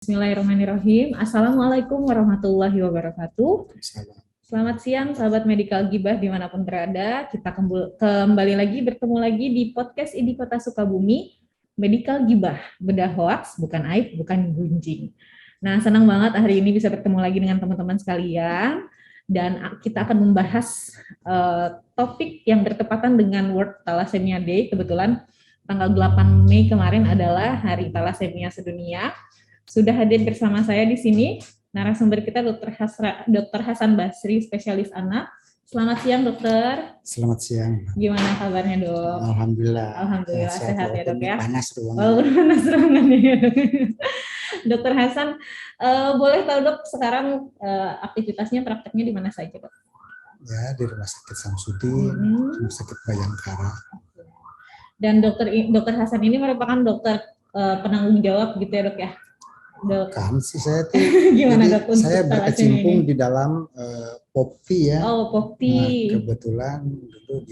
Bismillahirrahmanirrahim. Assalamualaikum warahmatullahi wabarakatuh. Selamat siang sahabat Medical Gibah dimanapun berada. Kita kembali lagi bertemu lagi di podcast ID Kota Sukabumi, Medical Gibah, bedah hoaks, bukan aib, bukan gunjing. Nah, senang banget hari ini bisa bertemu lagi dengan teman-teman sekalian. Dan kita akan membahas topik yang bertepatan dengan World Thalassemia Day. Kebetulan tanggal 8 Mei kemarin adalah Hari Thalassemia Sedunia. Sudah hadir bersama saya di sini narasumber kita Dr. Hasan Basri, spesialis anak. Selamat siang, dokter. Selamat siang. Gimana kabarnya, dok? Alhamdulillah. Alhamdulillah sehat ya, dok ya. Panas ruangan. Oh, panas ruangannya. Dokter Hasan, boleh tahu dok sekarang aktivitasnya prakteknya di mana saja, dok? Ya, di Rumah Sakit Samsudin, Rumah Sakit Bayangkara. Dan dokter Hasan ini merupakan dokter penanggung jawab gitu ya, dok ya? Kan sih saya tuh, gimana dok? Saya berkecimpung di dalam Popti ya. Oh, Popti. Nah, kebetulan dulu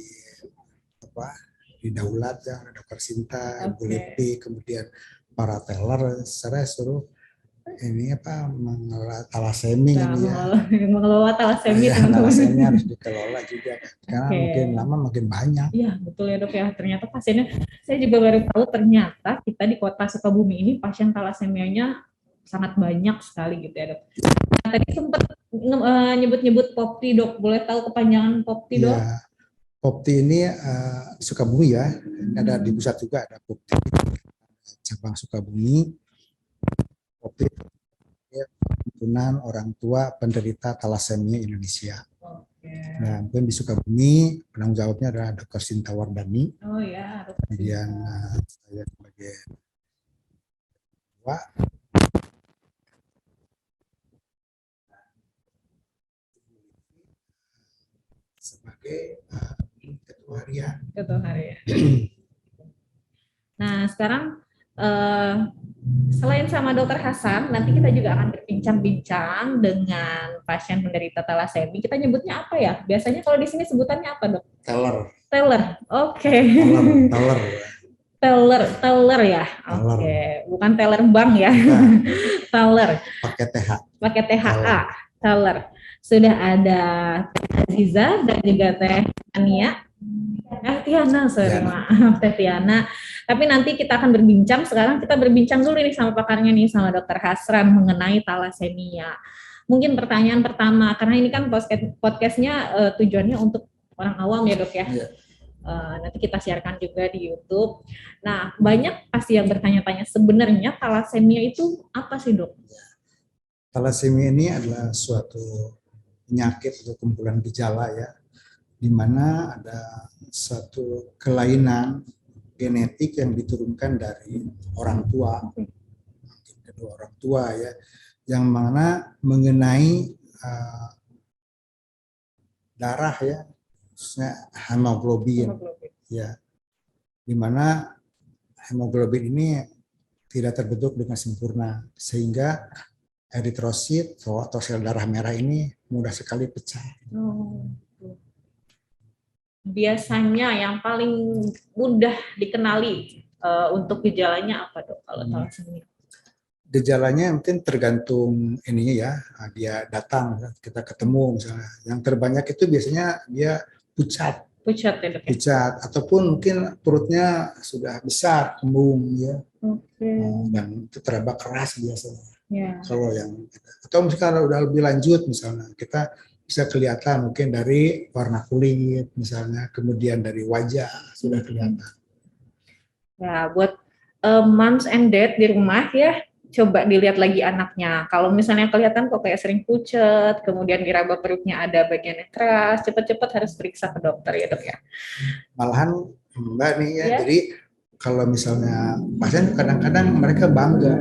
di Daulat ya, Dokter Sinta, Ibu Lepi, kemudian para teller, saya suruh ini mengelola thalassemia ini ya. Mengelola thalassemia, ya, thalassemia harus dikelola juga karena makin lama makin banyak. Iya betul ya dok ya, ternyata pasiennya, saya juga baru tahu ternyata kita di kota Sukabumi ini pasien thalassemianya sangat banyak sekali gitu ya dok. Nah, tadi sempat nyebut-nyebut Popti dok, boleh tahu kepanjangan Popti dok? Ya, Popti ini Sukabumi ya, ada di pusat juga ada Popti cabang Sukabumi. Popti himpunan orang tua penderita thalassemia Indonesia. Nah, mungkin di Sukabumi penanggung jawabnya adalah Dr. Sinta Wardani. Oh ya. Kemudian saya sebagai ketua. Sebagai ketua harian. Ketua harian. Nah, sekarang selain sama Dokter Hasan, nanti kita juga akan berbincang-bincang dengan pasien penderita thalassemia. Kita nyebutnya apa ya? Biasanya kalau di sini sebutannya apa, dok? Teller. Oke. Teller ya. Oke. Bukan teller bank ya. Teller. Pakai THA. Teller. Sudah ada Teh Aziza dan juga Teh Ania. Tiana, maaf Teh Tiana. Tapi nanti kita akan berbincang. Sekarang kita berbincang dulu nih sama pakarnya nih, sama Dokter Hasran mengenai thalassemia. Mungkin pertanyaan pertama, karena ini kan podcastnya tujuannya untuk orang awam ya dok ya. Nanti kita siarkan juga di YouTube. Nah, banyak pasti yang bertanya-tanya sebenarnya thalassemia itu apa sih dok? Thalassemia ini adalah suatu penyakit atau kumpulan gejala ya, di mana ada satu kelainan genetik yang diturunkan dari orang tua, kedua orang tua ya, yang mana mengenai darah ya, khususnya hemoglobin ya, di mana hemoglobin ini tidak terbentuk dengan sempurna sehingga eritrosit atau sel darah merah ini mudah sekali pecah. Biasanya yang paling mudah dikenali untuk gejalanya apa dok kalau thalassemia? Gejalanya mungkin tergantung ininya ya, dia datang kita ketemu misalnya. Yang terbanyak itu biasanya dia pucat ya dok. Pucat ataupun mungkin perutnya sudah besar, kembung ya. Dan itu teraba keras biasanya. Kalau yang atau misalnya udah lebih lanjut misalnya kita bisa kelihatan mungkin dari warna kulit misalnya, kemudian dari wajah sudah kelihatan. Ya, buat moms and dad di rumah ya, coba dilihat lagi anaknya. Kalau misalnya kelihatan kok kayak sering pucat, kemudian diraba perutnya ada bagian yang keras, cepat-cepat harus periksa ke dokter ya dok ya. Malahan Mbak nih ya, jadi kalau misalnya pasien kadang-kadang mereka bangga.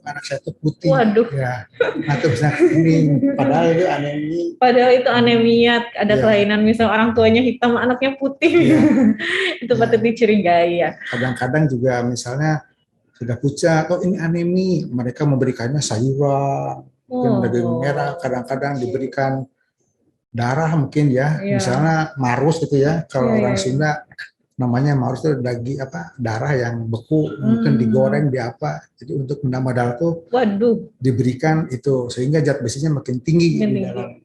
Anak saya itu putih. Waduh. Ya. Atau bisa kuning. Padahal itu anemia. Padahal itu anemia, ada kelainan misal orang tuanya hitam, anaknya putih. Itu patut dicurigai ya. Kadang-kadang juga misalnya sudah pucat, ini anemia. Mereka memberikannya sayuran, mungkin daging merah, kadang-kadang diberikan darah mungkin ya. Misalnya marus gitu ya. Kalau orang Sunda namanya maurus itu daging darah yang beku, mungkin digoreng di apa. Jadi untuk menambah darah tuh diberikan itu sehingga zat besinya makin tinggi di dalam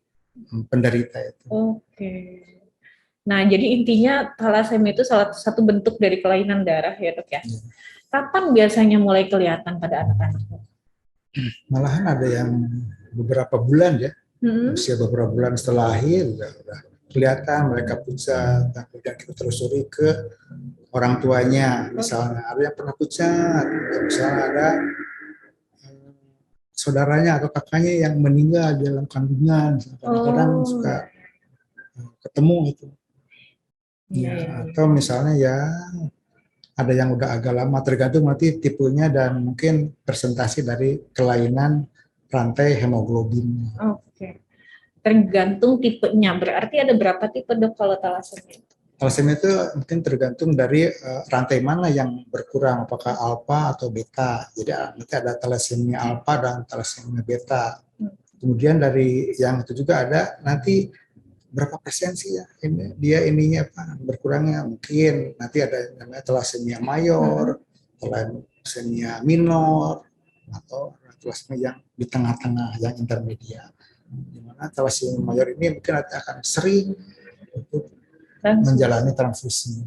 penderita itu. Oke. Nah, jadi intinya thalassemia itu salah satu bentuk dari kelainan darah ya dok ya. Kapan biasanya mulai kelihatan pada anak-anak? Malahan ada yang beberapa bulan ya, usia beberapa bulan setelah lahir udah kelihatan mereka pucat, kemudian kita telusuri ke orang tuanya, misalnya ada yang pernah pucat, misalnya ada saudaranya atau kakaknya yang meninggal di dalam kandungan, kadang-kadang suka ketemu itu. Ya, atau misalnya ya ada yang udah agak lama, tergantung nanti tipenya dan mungkin presentasi dari kelainan rantai hemoglobin. Oke. Tergantung tipenya. Berarti ada berapa tipe dok kalau thalassemia? Thalassemia itu mungkin tergantung dari rantai mana yang berkurang, apakah alfa atau beta. Jadi nanti ada thalassemia alfa dan thalassemia beta. Kemudian dari yang itu juga ada nanti berapa persen sih ya ini dia ininya berkurangnya, mungkin nanti ada namanya thalassemia mayor, thalassemia minor, atau thalassemia yang di tengah-tengah yang intermediat. Dimana thalassemia mayor ini mungkin akan sering untuk menjalani transfusi.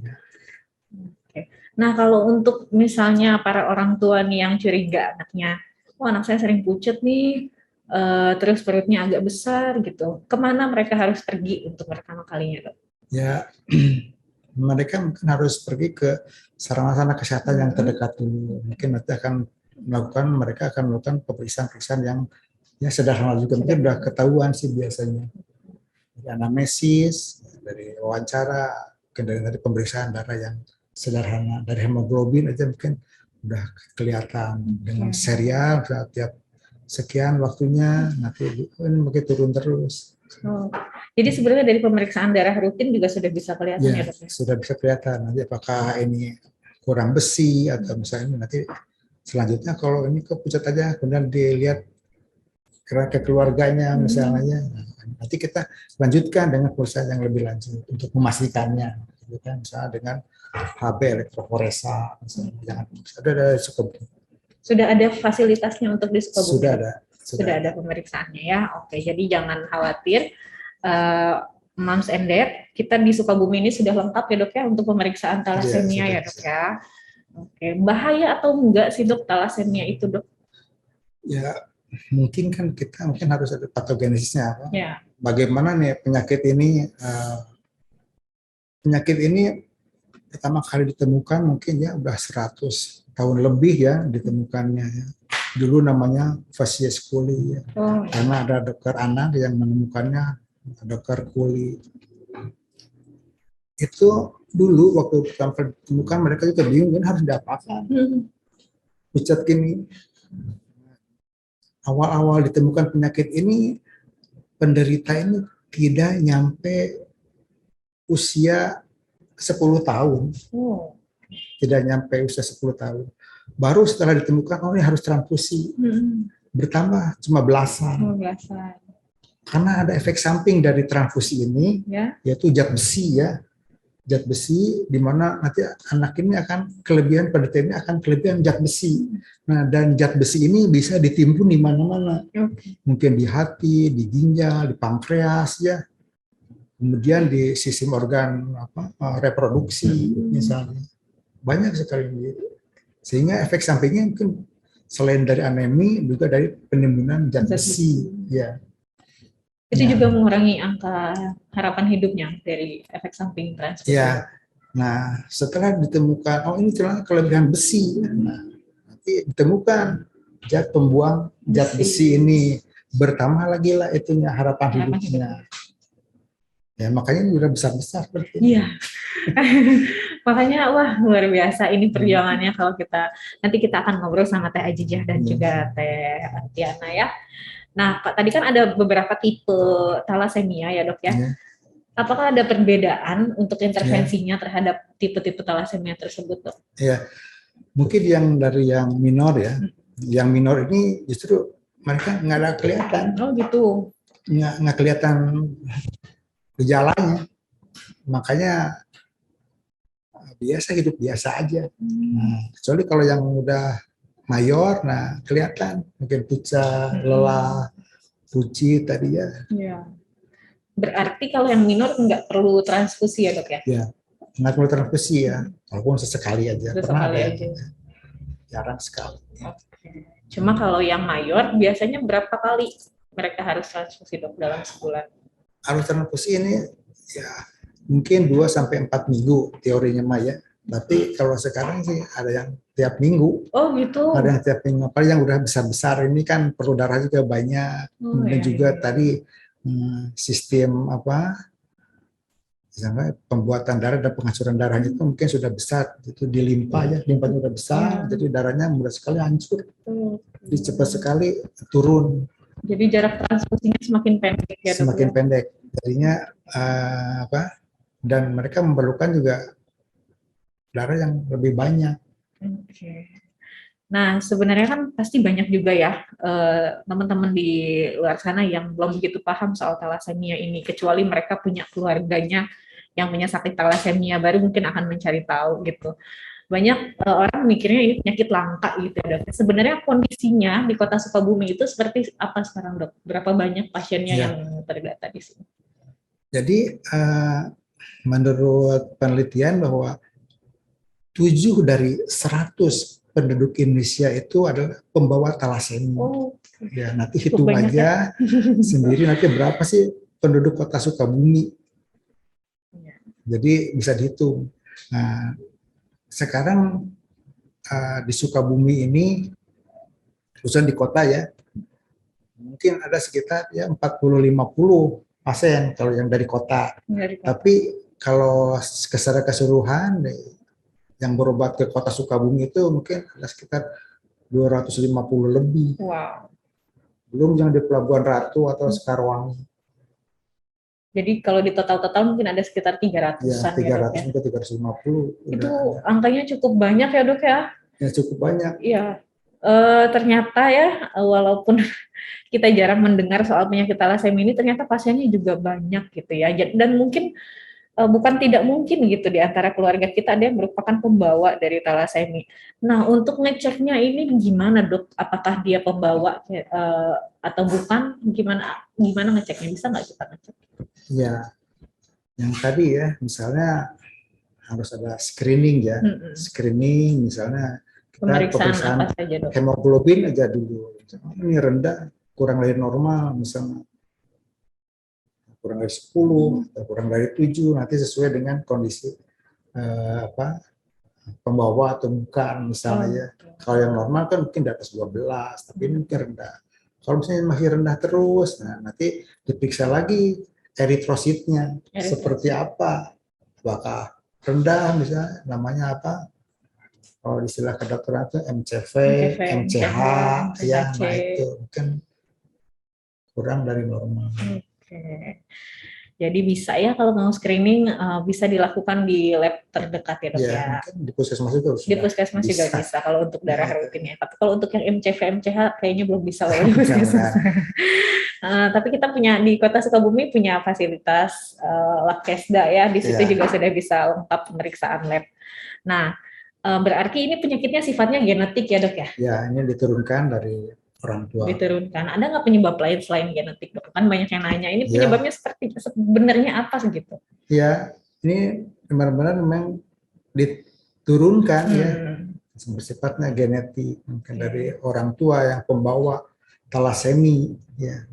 Oke. Nah kalau untuk misalnya para orang tua nih yang curiga anaknya, anak saya sering pucat nih, terus perutnya agak besar gitu, kemana mereka harus pergi untuk pertama kalinya dok? Ya mereka mungkin harus pergi ke sarana kesehatan yang terdekat dulu. Mungkin nanti mereka akan melakukan pemeriksaan yang ya sederhana juga, mungkin udah ketahuan sih biasanya. Dari anamnesis, dari wawancara, dari pemeriksaan darah yang sederhana, dari hemoglobin aja mungkin udah kelihatan dengan serial tiap sekian waktunya nanti mungkin turun terus. Jadi sebenarnya dari pemeriksaan darah rutin juga sudah bisa kelihatan ya dok? Sudah bisa kelihatan nanti apakah ini kurang besi atau misalnya nanti selanjutnya kalau ini kepucat aja kemudian dilihat ke keluarganya misalnya, nanti kita lanjutkan dengan pemeriksaan yang lebih lanjut untuk memastikannya, misalnya dengan HB elektroforesa, misalnya ada Sukabumi. Sudah ada fasilitasnya untuk di Sukabumi? Sudah ada pemeriksaannya ya. Oke, jadi jangan khawatir, Moms and Dad, kita di Sukabumi ini sudah lengkap ya dok ya untuk pemeriksaan thalassemia ya dok ya. Oke, bahaya atau enggak sih dok thalassemia itu dok? Ya mungkin kan kita harus ada patogenesisnya apa? Ya. Bagaimana nih penyakit ini pertama kali ditemukan mungkin ya udah 100 tahun lebih ya ditemukannya ya. Dulu namanya Fascies coli ya. Karena ada dokter anak yang menemukannya, dokter coli. Itu dulu waktu pertama ditemukan mereka juga bingung kan harus diapakan. Pucat gini. Awal-awal ditemukan penyakit ini, penderita ini tidak nyampe usia 10 tahun. Tidak nyampe usia 10 tahun. Baru setelah ditemukan, ini harus transfusi. Bertambah cuma belasan. Karena ada efek samping dari transfusi ini, yaitu zat besi ya. Zat besi, di mana nanti anak ini akan kelebihan, penderita ini akan kelebihan zat besi. Nah, dan zat besi ini bisa ditimbun di mana-mana. Mungkin di hati, di ginjal, di pankreas ya. Kemudian di sistem organ reproduksi misalnya. Banyak sekali gitu. Sehingga efek sampingnya mungkin selain dari anemi juga dari penimbunan zat besi ya. Itu juga mengurangi angka harapan hidupnya dari efek samping transfusi. Ya. Nah, setelah ditemukan ini ternyata kelebihan besi. Nah, nanti ditemukan zat pembuang zat besi ini, bertambah lagi lah itunya harapan hidupnya. Ya, makanya udah besar-besar seperti itu. Iya. Makanya wah luar biasa ini perjuangannya kalau nanti kita akan ngobrol sama Teh Ajijah dan juga Teh Tiana ya. Nah, tadi kan ada beberapa tipe thalassemia ya dok ya. Apakah ada perbedaan untuk intervensinya terhadap tipe-tipe thalassemia tersebut dok? Ya, mungkin dari yang minor ya. Yang minor ini justru mereka nggak ada kelihatan. Oh gitu. Nggak kelihatan gejalanya. Makanya biasa, hidup biasa aja. Nah, kecuali kalau yang udah mayor, nah kelihatan mungkin pucat, lelah, pucit tadi ya. Ya. Berarti kalau yang minor nggak perlu transfusi ya dok ya? Ya, nggak perlu transfusi ya, walaupun sesekali aja. Pernah ada aja. Jarang sekali. Oke. Cuma kalau yang mayor biasanya berapa kali mereka harus transfusi dok dalam sebulan? Harus transfusi ini ya mungkin 2-4 minggu teorinya mah ya. Tapi kalau sekarang sih ada yang tiap minggu. Oh gitu. Ada yang tiap minggu. Apalagi yang udah besar-besar ini kan perlu darah juga banyak. Dan juga tadi sistem misalnya pembuatan darah dan penghancuran darahnya itu mungkin sudah besar. Itu di limpa ya, limpanya udah besar, jadi darahnya mudah sekali hancur. Jadi cepat sekali turun. Jadi jarak transfusinya semakin pendek ya dok? Semakin pendek. Jadinya dan mereka memerlukan juga darah yang lebih banyak. Oke. Nah, sebenarnya kan pasti banyak juga ya teman-teman di luar sana yang belum begitu paham soal thalassemia ini, kecuali mereka punya keluarganya yang punya sakit thalassemia, baru mungkin akan mencari tahu gitu. Banyak orang mikirnya ini penyakit langka gitu ya dok. Sebenarnya kondisinya di Kota Sukabumi itu seperti apa sekarang dok? Berapa banyak pasiennya yang terdata di sini? Jadi menurut penelitian bahwa 7 dari 100 penduduk Indonesia itu adalah pembawa thalassemia. Ya, nanti hitung aja sendiri nanti berapa sih penduduk Kota Sukabumi. Jadi bisa dihitung. Nah, sekarang di Sukabumi ini, khususnya di kota ya, mungkin ada sekitar ya 40-50 pasien kalau yang dari kota. Tapi kalau secara keseluruhan yang berobat ke Kota Sukabumi itu mungkin ada sekitar 250 lebih. Wow. Belum yang di Pelabuhan Ratu atau Sekarwangi. Jadi kalau di total mungkin ada sekitar 300-an ya. 300 sampai 350. Itu angkanya cukup banyak ya dok ya? Ya cukup banyak. Iya. Ternyata ya walaupun kita jarang mendengar soal penyakit thalassemia ini, ternyata pasiennya juga banyak gitu ya. Dan mungkin bukan tidak mungkin gitu di antara keluarga kita ada yang merupakan pembawa dari thalassemia. Nah, untuk ngeceknya ini gimana dok? Apakah dia pembawa atau bukan? Gimana ngeceknya? Bisa nggak kita ngecek? Ya, yang tadi ya, misalnya harus ada screening ya. Screening misalnya kita pemeriksaan apa saja, dok? Hemoglobin aja dulu. Ini rendah, kurang dari normal misalnya. Kurang dari 10 atau kurang dari 7, nanti sesuai dengan kondisi pembawa atau bukan misalnya ya. Kalau yang normal kan mungkin di atas 12, tapi ini mungkin rendah. Kalau misalnya masih rendah terus, nah nanti diperiksa lagi eritrositnya seperti apa. Apakah rendah misalnya, namanya apa? Kalau istilah kedokteran itu MCV, MCH, ya, nah itu mungkin kurang dari normal. Oke. Jadi bisa ya kalau mau screening bisa dilakukan di lab terdekat ya dok ya. Di puskesmas juga bisa. Di puskesmas juga bisa kalau untuk darah rutin ya. Tapi kalau untuk yang MCV, MCH kayaknya belum bisa lah ya di puskesmas. Tapi kita punya di Kota Sukabumi punya fasilitas Labkesda ya. Di situ juga sudah bisa lengkap pemeriksaan lab. Nah, berarti ini penyakitnya sifatnya genetik ya dok ya? Ya, ini diturunkan dari orang tua. Diturunkan. Ada nggak penyebab lain selain genetik dok? Kan banyak yang nanya. Ini penyebabnya sebenarnya apa gitu? Ya, ini benar-benar memang diturunkan ya. Bersifatnya genetik, mungkin dari orang tua yang pembawa thalassemia. Ya.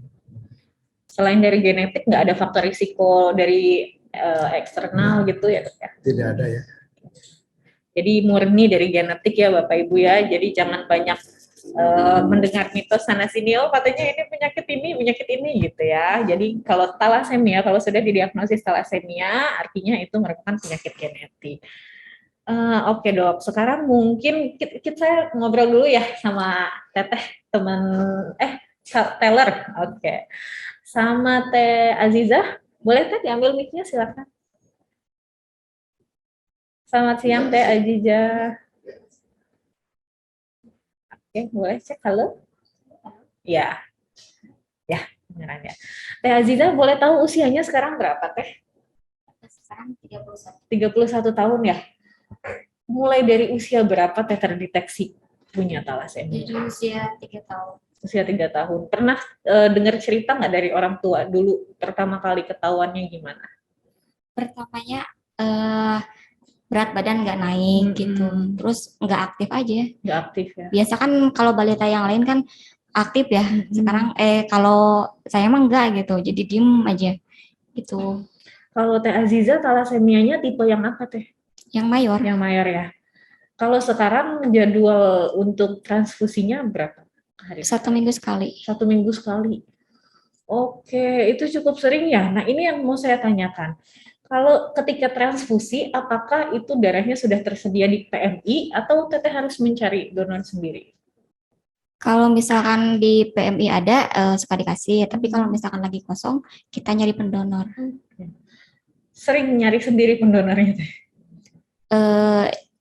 Selain dari genetik, nggak ada faktor risiko dari eksternal gitu ya dok ya? Tidak ada ya. Jadi murni dari genetik ya Bapak Ibu ya. Jadi jangan banyak mendengar mitos sana sini, oh katanya ini penyakit ini gitu ya. Jadi kalau thalassemia, kalau sudah didiagnosis thalassemia, artinya itu merupakan penyakit genetik. Oke dok, sekarang mungkin kita ngobrol dulu ya sama Teteh teman Taylor, oke. Sama Teh Aziza, boleh Teh diambil mic-nya silakan. Selamat siang Teh Aziza. Oke, boleh cek halo? Ya, beneran ya. Teh Aziza, boleh tahu usianya sekarang berapa Teh? Sekarang 31. 31 tahun ya? Mulai dari usia berapa teh terdeteksi punya thalassemia? Jadi usia 3 tahun. Usia 3 tahun. Pernah dengar cerita nggak dari orang tua dulu pertama kali ketahuannya gimana? Pertamanya berat badan nggak naik gitu, terus nggak aktif aja. Nggak aktif ya? Biasa kan kalau balita yang lain kan aktif ya. Sekarang kalau saya emang enggak gitu, jadi diem aja gitu. Kalau Teh Aziza talassemianya tipe yang apa Teh? Yang mayor. Yang mayor ya. Kalau sekarang jadwal untuk transfusinya berapa hari? 1 minggu sekali. 1 minggu sekali. Oke, itu cukup sering ya. Nah ini yang mau saya tanyakan. Kalau ketika transfusi, apakah itu darahnya sudah tersedia di PMI atau Teteh harus mencari donor sendiri? Kalau misalkan di PMI ada, suka dikasih. Tapi kalau misalkan lagi kosong, kita nyari pendonor. Sering nyari sendiri pendonornya Teh?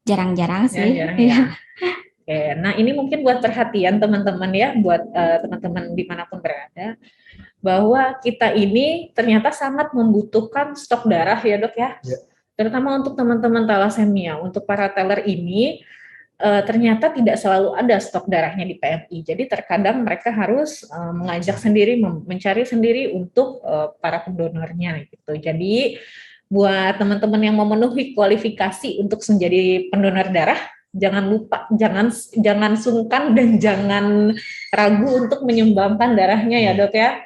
Jarang-jarang sih. Jarang ya. Oke, nah ini mungkin buat perhatian teman-teman ya, buat teman-teman dimanapun berada, bahwa kita ini ternyata sangat membutuhkan stok darah ya dok ya. Terutama untuk teman-teman thalassemia. Untuk para teller ini ternyata tidak selalu ada stok darahnya di PMI. Jadi terkadang mereka harus mengajak sendiri, mencari sendiri untuk para pendonornya gitu. Jadi buat teman-teman yang memenuhi kualifikasi untuk menjadi pendonor darah, jangan lupa, jangan sungkan dan jangan ragu untuk menyumbangkan darahnya ya dok ya.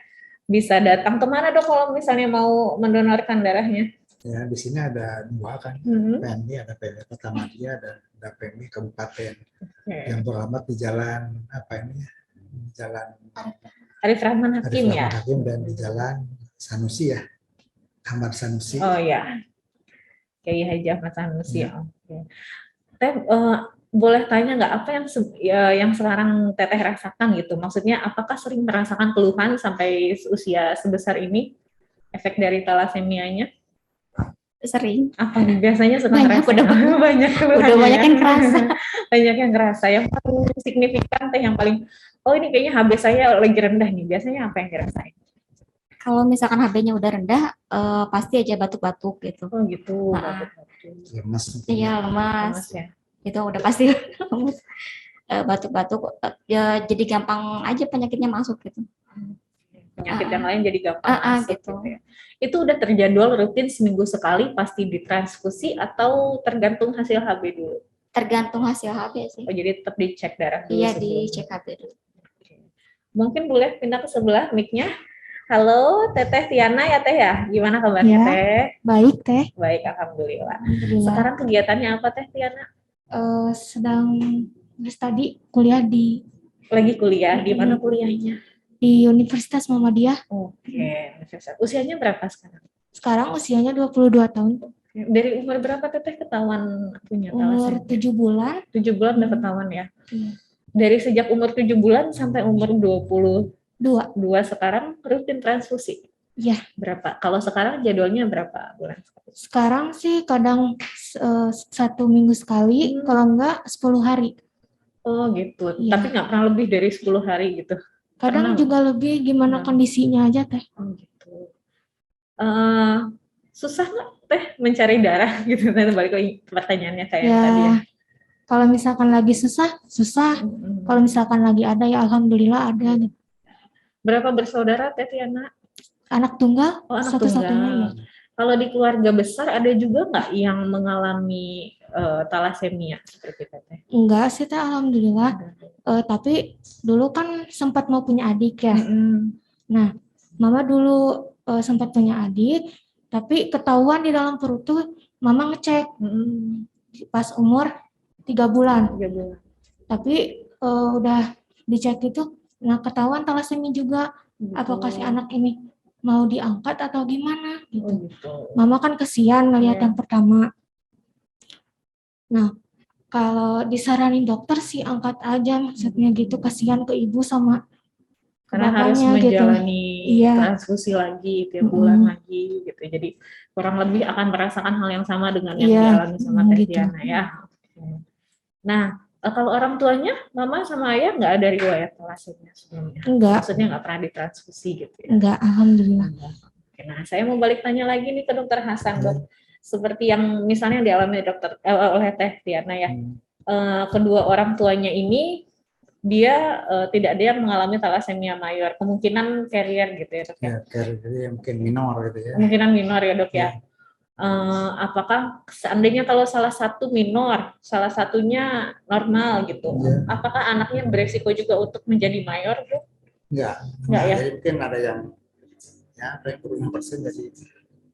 Bisa datang kemana dok kalau misalnya mau mendonorkan darahnya? Ya, di sini ada 2 kan, PMI, ada PMI pertama dia, ada PMI kabupaten yang beralamat di jalan Jalan Arif Rahman Hakim ya. Hakim dan di jalan Sanusi ya, Ahmad Sanusi. Oh ya, Kiai Haji Ahmad Sanusi. Ya. Oke. Teh boleh tanya nggak apa yang sekarang Teteh rasakan gitu? Maksudnya apakah sering merasakan keluhan sampai usia sebesar ini? Efek dari talassemianya? Sering. Apa biasanya suka banyak, banyak keluhannya. Udah banyak yang kerasa. Banyak yang kerasa. Yang paling signifikan Teh, yang paling ini kayaknya HB saya lagi rendah nih. Biasanya apa yang dirasain? Kalau misalkan HB-nya udah rendah, pasti aja batuk-batuk gitu. Oh gitu. Lemas. Iya, lemas ya. Itu udah pasti lemas. Batuk-batuk, ya jadi gampang aja penyakitnya masuk gitu. Penyakit yang lain jadi gampang masuk gitu. Ya. Itu udah terjadwal rutin seminggu sekali pasti ditransfusi atau tergantung hasil HB dulu? Tergantung hasil HB sih. Oh jadi tetap dicek darah dulu? Iya, dicek HB dulu. Mungkin boleh pindah ke sebelah mic-nya. Halo, Teteh Tiana ya Teh ya? Gimana kabarnya ya, Teh? Baik Teh. Baik, Alhamdulillah. Sekarang kegiatannya apa Teh Tiana? Sedang tadi kuliah Lagi kuliah, di mana kuliahnya? Di Universitas Muhammadiyah. Oke, usianya berapa sekarang? Sekarang usianya 22 tahun. Dari umur berapa Teteh ketahuan punya Umur 7 bulan. 7 bulan udah ketahuan ya? Iya. Dari sejak umur 7 bulan sampai umur 22 sekarang rutin transfusi? Iya. Berapa? Kalau sekarang jadwalnya berapa bulan? Sekarang sih kadang 1 minggu sekali, kalau enggak 10 hari. Oh gitu, Ya. Tapi nggak pernah lebih dari 10 hari gitu? Kadang juga lebih, gimana kondisinya aja Teh. Oh gitu. Susah nggak Teh mencari darah gitu? Balik lagi pertanyaannya kayak tadi ya. Kalau misalkan lagi susah. Kalau misalkan lagi ada ya alhamdulillah ada gitu. Berapa bersaudara Teh Tiana? Anak tunggal, satu-satunya ya. Kalau di keluarga besar ada juga nggak yang mengalami thalassemia seperti Teteh? Enggak sih Teh, alhamdulillah. Tapi dulu kan sempat mau punya adik ya. Nah, Mama dulu sempat punya adik, tapi ketahuan di dalam perut tuh Mama ngecek pas umur 3 bulan. Tapi udah dicek itu, nah ketahuan thalassemia juga. Apakah si anak ini mau diangkat atau gimana gitu. Mama kan kesian ngelihat yang pertama. Nah, kalau disaranin dokter sih angkat aja, maksudnya gitu, kasihan ke ibu sama karena harus menjalani transfusi lagi tiap bulan lagi gitu. Jadi kurang lebih akan merasakan hal yang sama dengan yang dialami sama Teh Tiana ya. Nah, kalau orang tuanya, mama sama ayah nggak ada riwayat thalassemia sebelumnya? Enggak. Maksudnya nggak pernah ditransfusi gitu ya? Enggak, alhamdulillah. Oke, nah, saya mau balik tanya lagi nih ke Dokter Hasan, Dok. seperti yang misalnya dialami oleh Teh Tiana ya. Kedua orang tuanya ini dia tidak ada yang mengalami talasemia mayor, kemungkinan carrier gitu ya dok ya. Carrier mungkin minor gitu ya. Kemungkinan minor ya dok ya. Apakah seandainya kalau salah satu minor, salah satunya normal gitu, apakah anaknya beresiko juga untuk menjadi mayor dok? Enggak ya. Jadi mungkin ada yang 25% jadi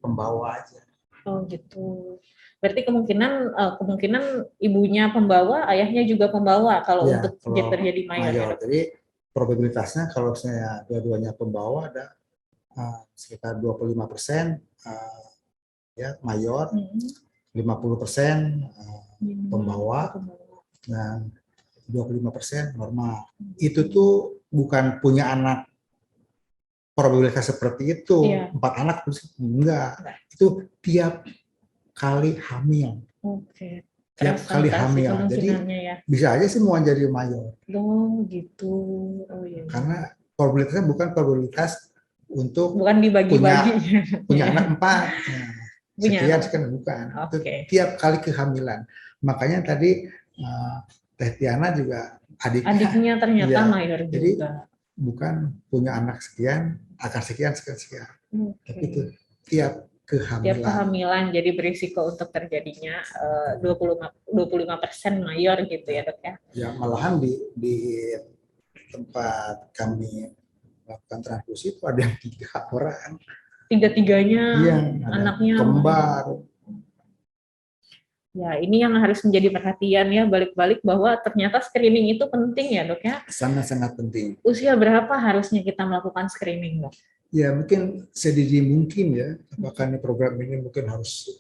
pembawa aja. Oh gitu. Berarti kemungkinan ibunya pembawa, ayahnya juga pembawa kalau untuk terjadi mayor. Jadi probabilitasnya kalau saya dua-duanya pembawa ada sekitar 25% ya mayor, 50% pembawa, dan 25% normal. Itu tuh bukan punya anak probabilitas seperti itu, 4 anak enggak. Itu tiap kali hamil. Oke. Tiap kali hamil. Jadi bisa aja semua jadi mayor. Oh gitu. Oh iya. Karena probabilitasnya bukan probabilitas untuk dibagi-bagi punya anak 4. Sekian bukan. Okay. Tiap kali kehamilan. Makanya tadi Teh Tiana juga adiknya ternyata mayor juga. Jadi bukan punya anak sekian, akan sekian. Okay. Tapi itu tiap kehamilan jadi berisiko untuk terjadinya 25% mayor gitu ya dok ya. Ya malahan di tempat kami melakukan transfusi itu ada yang 3 orang. 3-tiganya anaknya kembar. Ya, ini yang harus menjadi perhatian ya, balik-balik bahwa ternyata screening itu penting ya dok ya. Sangat-sangat penting. Usia berapa harusnya kita melakukan screening dok? Ya mungkin sedini mungkin ya, apakah ini program ini mungkin harus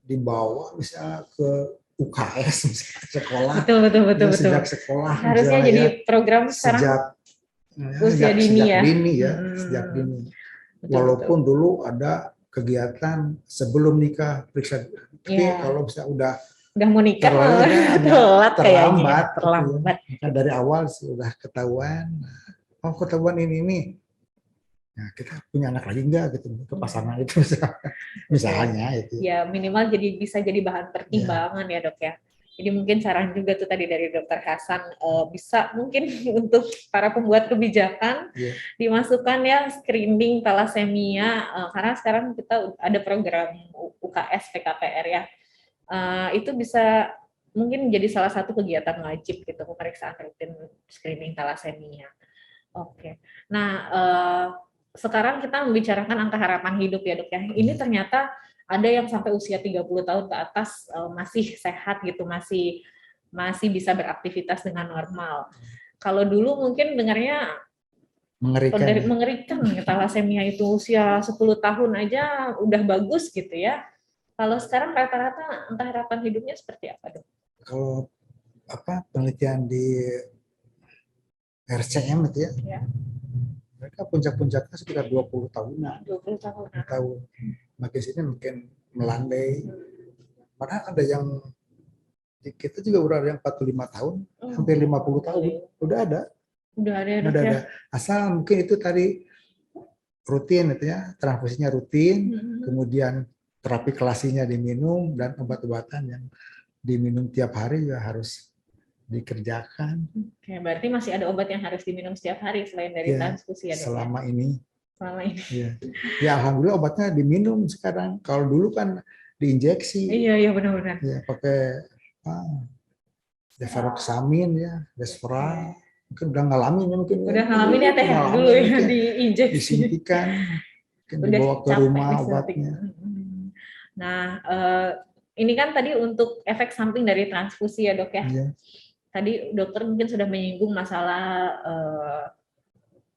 dibawa misalnya ke UKS misalnya, sekolah. Betul. Sejak sekolah. Harusnya jadi program sekarang usia dini ya. Sejak dini. Walaupun dulu ada kegiatan sebelum nikah periksa, tapi kalau bisa udah mau nikah terlambat. Dari awal sudah ketahuan, ketahuan ini. Nah, kita punya anak lagi enggak gitu ke pasangan itu misalnya itu. Ya minimal bisa jadi bahan pertimbangan ya dok ya. Jadi mungkin saran juga tuh tadi dari Dokter Hasan bisa mungkin untuk para pembuat kebijakan dimasukkan ya screening talasemia karena sekarang kita ada program UKS PKPR ya. Itu bisa mungkin menjadi salah satu kegiatan wajib gitu pemeriksaan rutin screening talasemia. Oke. Nah, sekarang kita membicarakan angka harapan hidup ya dok ya. Ini ternyata ada yang sampai usia 30 tahun ke atas masih sehat gitu, masih bisa beraktivitas dengan normal. Kalau dulu mungkin dengarnya mengerikan talasemia itu usia 10 tahun aja udah bagus gitu ya. Kalau sekarang rata-rata angka harapan hidupnya seperti apa dok? Kalau penelitian di RCM itu ya. Mereka puncak-puncaknya sekitar 20 tahunan. 20 tahun. Makin sini mungkin melandai. Padahal ada yang kita juga udah ada yang 45 tahun, hampir 50 tahun. Udah ada. Asal mungkin itu tadi rutin itu ya, transfusinya rutin, kemudian terapi kelasinya diminum dan obat-obatan yang diminum tiap hari juga harus dikerjakan. Oke, berarti masih ada obat yang harus diminum setiap hari selain dari transfusi ya dok? Selama ini. Ya. Ya alhamdulillah obatnya diminum sekarang. Kalau dulu kan diinjeksi. Iya benar-benar. Ya pakai deferoxamin ya, Desferal. Mungkin udah ngalamin ya mungkin. Udah ngalamin ya teh dulu ya diinjeksi. Disuntikan. Mungkin dibawa ke rumah obatnya. Nah, ini kan tadi untuk efek samping dari transfusi ya dok ya. Iya. Tadi dokter mungkin sudah menyinggung masalah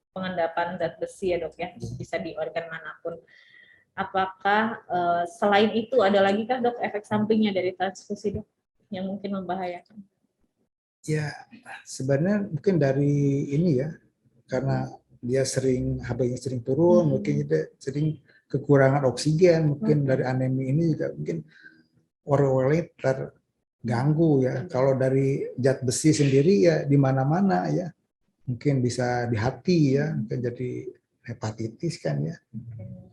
pengendapan zat besi ya dok ya, bisa di organ manapun. Apakah selain itu ada lagi kan dok efek sampingnya dari transfusi dok yang mungkin membahayakan? Ya sebenarnya mungkin dari ini ya, karena dia HB-nya sering turun, mungkin dia sering kekurangan oksigen, mungkin dari anemi ini juga mungkin organnya terganggu ya. Kalau dari zat besi sendiri ya di mana-mana ya, mungkin bisa di hati ya, mungkin jadi hepatitis kan ya,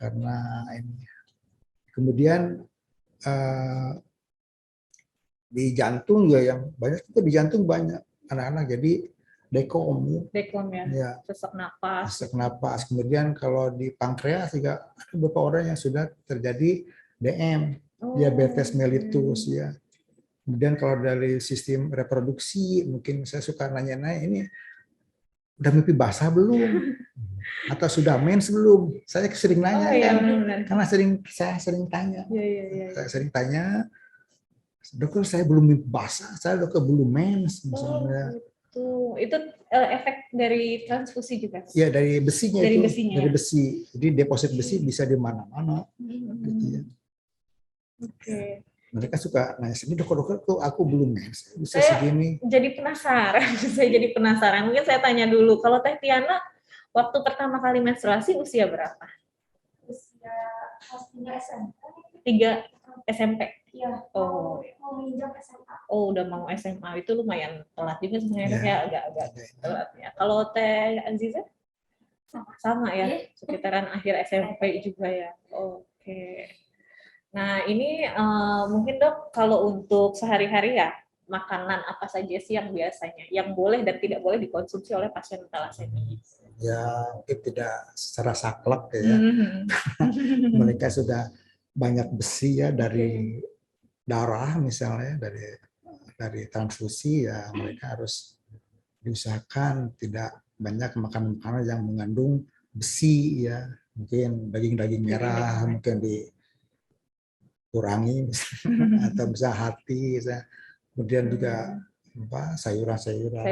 karena ini. Kemudian di jantung juga yang banyak, itu di jantung banyak anak-anak jadi dekom ya, sesak napas. Kemudian kalau di pankreas juga ada beberapa orang yang sudah terjadi DM, diabetes mellitus ya. Kemudian kalau dari sistem reproduksi, mungkin saya suka nanya-nanya, ini udah mimpi basah belum? Atau sudah mens belum? Saya sering nanya karena saya sering tanya. Saya sering tanya, dokter saya belum mimpi basah, saya dokter belum mens misalnya. Itu efek dari transfusi juga? Iya, dari besinya dari itu. Besinya, dari besi. Jadi deposit besi bisa di mana-mana. Gitu ya. Oke. Mereka suka nanya, ini dokter tuh aku belum mens, bisa segini. Jadi penasaran, saya jadi penasaran. Mungkin saya tanya dulu, kalau Teh Tiana waktu pertama kali menstruasi usia berapa? Usia kelas 3 SMP. 3 SMP? Iya. Oh. Mau menginjak SMA. Oh, udah mau SMA, itu lumayan telat juga sebenarnya, ya, agak telat ya. Kalau Teh Aziza? Sama ya, sekitaran akhir SMP juga ya. Oke. Nah, ini mungkin Dok, kalau untuk sehari-hari ya, makanan apa saja sih yang biasanya, yang boleh dan tidak boleh dikonsumsi oleh pasien thalassemia? Ya, mungkin tidak secara saklek ya. Mereka sudah banyak besi ya dari darah misalnya, dari transfusi ya, mereka harus diusahakan tidak banyak makan makanan yang mengandung besi ya, mungkin daging-daging merah mungkin dikurangi atau bisa hati, kemudian juga sayuran-sayuran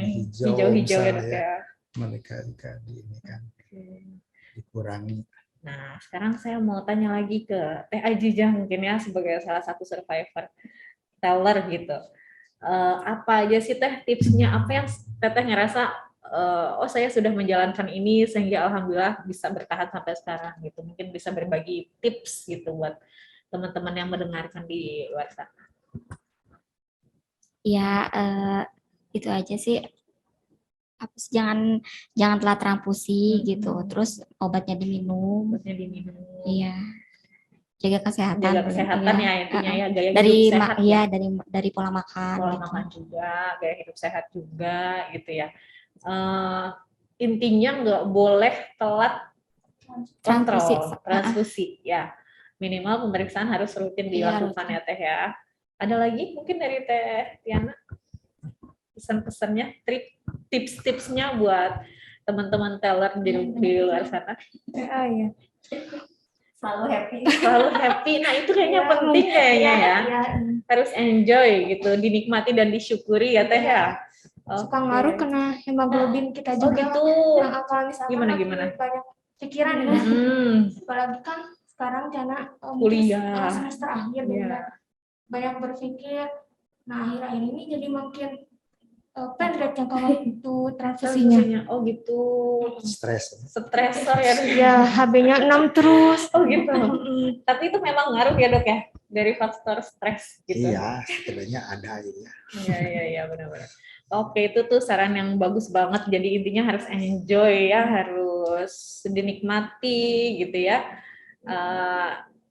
hijau misalnya ya, mereka juga dikurangi. Nah, sekarang saya mau tanya lagi ke Teh Ajijah mungkin ya, sebagai salah satu survivor teller gitu. Apa aja sih Teh tipsnya, apa yang Teteh ngerasa oh saya sudah menjalankan ini sehingga alhamdulillah bisa bertahan sampai sekarang gitu. Mungkin bisa berbagi tips gitu buat teman-teman yang mendengarkan di luar sana. Ya, itu aja sih. Jangan telat transfusi gitu. Terus obatnya diminum. Iya. Jaga kesehatan ya intinya ya, gaya dari hidup sehat ya, dari pola makan. Pola gitu. Makan juga, gaya hidup sehat juga gitu ya. Intinya nggak boleh telat transfusi ya. Minimal pemeriksaan harus rutin dilakukan ya Teh ya. Ada lagi mungkin dari Teh Tiana? Pesan-pesannya, tips-tipsnya buat teman-teman teller di luar sana. Ya. Selalu happy. Nah, itu kayaknya penting kayaknya ya. Harus enjoy gitu, dinikmati dan disyukuri ya Teh ya. Suka ngaruh kena hemoglobin kita juga. Gitu. Nah, kalau misalkan gimana? Banyak pikiran ya. Apalagi kan sekarang karena kuliah semester akhir banyak berpikir. Nah, akhir-akhir ini jadi makin pendek jangka waktu transfusinya. Oh gitu. Stresor ya. Ya, HB-nya 6 terus. Oh gitu. Tapi itu memang ngaruh ya Dok ya, dari faktor stres gitu. Iya, sebenarnya ada ya. Iya benar-benar. Oke, itu tuh saran yang bagus banget. Jadi intinya harus enjoy ya, harus dinikmati gitu ya.